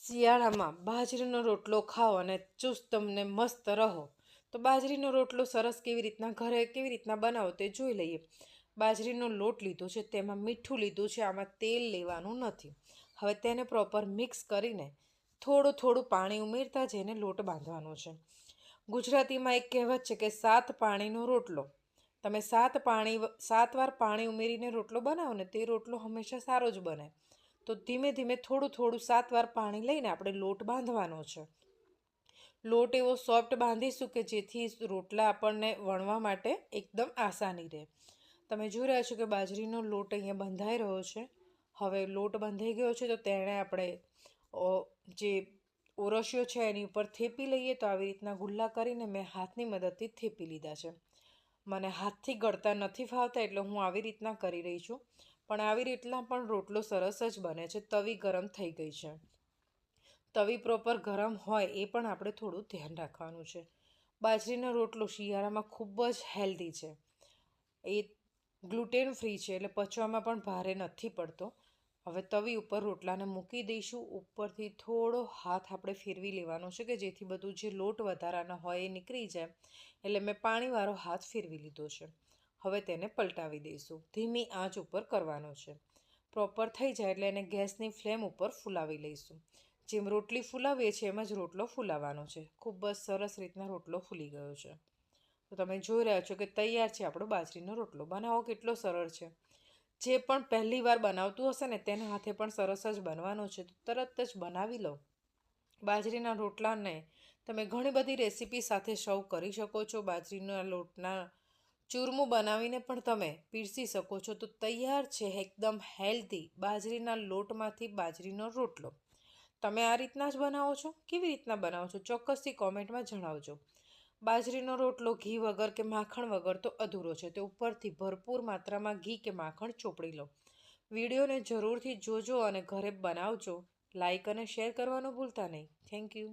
શિયાળામાં બાજરીનો રોટલો ખાઓ અને ચુસ્ત તમને મસ્ત રહો. તો બાજરીનો રોટલો સરસ કેવી રીતના ઘરે કેવી રીતના બનાવો તે જોઈ લઈએ. બાજરીનો લોટ લીધો છે, તેમાં મીઠું લીધું છે, આમાં તેલ લેવાનું નથી. હવે તેને પ્રોપર મિક્સ કરીને થોડું થોડું પાણી ઉમેરતા જઈને લોટ બાંધવાનો છે. ગુજરાતીમાં એક કહેવત છે કે 7 પાણીનો રોટલો. તમે 7 વાર પાણી ઉમેરીને રોટલો બનાવો ને તે રોટલો હંમેશા સારો જ બને. તો ધીમે ધીમે થોડું થોડું 7 વાર પાણી લઈને આપણે લોટ બાંધવાનો છે. લોટ એવો સોફ્ટ બાંધીશું કે જેથી રોટલા આપણને વણવા માટે એકદમ આસાની રહે. તમે જોઈ રહ્યા છો કે બાજરીનો લોટ અહીંયા બંધાઈ રહ્યો છે. હવે લોટ બંધાઈ ગયો છે તો તેણે આપણે જે ઓરસ્યો છે એની ઉપર થેપી લઈએ. તો આવી રીતના ગુલ્લા કરીને મેં હાથની મદદથી થેપી લીધા છે. મને હાથથી ગળતા નથી ફાવતા એટલે હું આવી રીતના કરી રહી છું. પણ આવી રીતના પણ રોટલો સરસ જ બને છે. તવી ગરમ થઈ ગઈ છે. તવી પ્રોપર ગરમ હોય એ પણ આપણે થોડું ધ્યાન રાખવાનું છે. બાજરીનો રોટલો શિયાળામાં ખૂબ જ હેલ્ધી છે. એ ગ્લુટેન ફ્રી છે એટલે પચવામાં પણ ભારે નથી પડતો. હવે તવી ઉપર રોટલાને મૂકી દઈશું. ઉપરથી થોડો હાથ આપણે ફેરવી લેવાનો છે કે જેથી બધું જે લોટ વધારાના હોય એ નીકળી જાય. એટલે મેં પાણીવાળો હાથ ફેરવી લીધો છે. હવે તેને પલટાવી દઈશું. ધીમી આંચ ઉપર કરવાનો છે. પ્રોપર થઈ જાય એટલે એને ગેસની ફ્લેમ ઉપર ફૂલાવી લઈશું. જેમ રોટલી ફૂલાવીએ છીએ એમ જ રોટલો ફૂલાવવાનો છે. ખૂબ જ સરસ રીતના રોટલો ફૂલી ગયો છે. તો તમે જોઈ રહ્યા છો કે તૈયાર છે આપણો બાજરીનો રોટલો. બનાવો કેટલો સરળ છે. જે પણ પહેલી વાર બનાવતું હશે ને તેના હાથે પણ સરસ જ બનવાનો છે. તો તરત જ બનાવી લો. બાજરીના રોટલાને તમે ઘણી બધી રેસીપી સાથે સર્વ કરી શકો છો. બાજરીના લોટના ચૂરમું બનાવીને પણ તમે પીરસી શકો છો. તો તૈયાર છે એકદમ હેલ્ધી બાજરીના લોટમાંથી બાજરીનો રોટલો. તમે આ રીતના જ બનાવો છો? કેવી રીતના બનાવો છો? ચોક્કસથી કોમેન્ટમાં જણાવજો. બાજરીનો રોટલો ઘી વગર કે માખણ વગર તો અધૂરો છે. તે ઉપરથી ભરપૂર માત્રામાં ઘી કે માખણ ચોપડી લો. વિડીયોને જરૂરથી જોજો અને ઘરે બનાવજો. લાઈક અને શેર કરવાનું ભૂલતા નહીં. Thank you.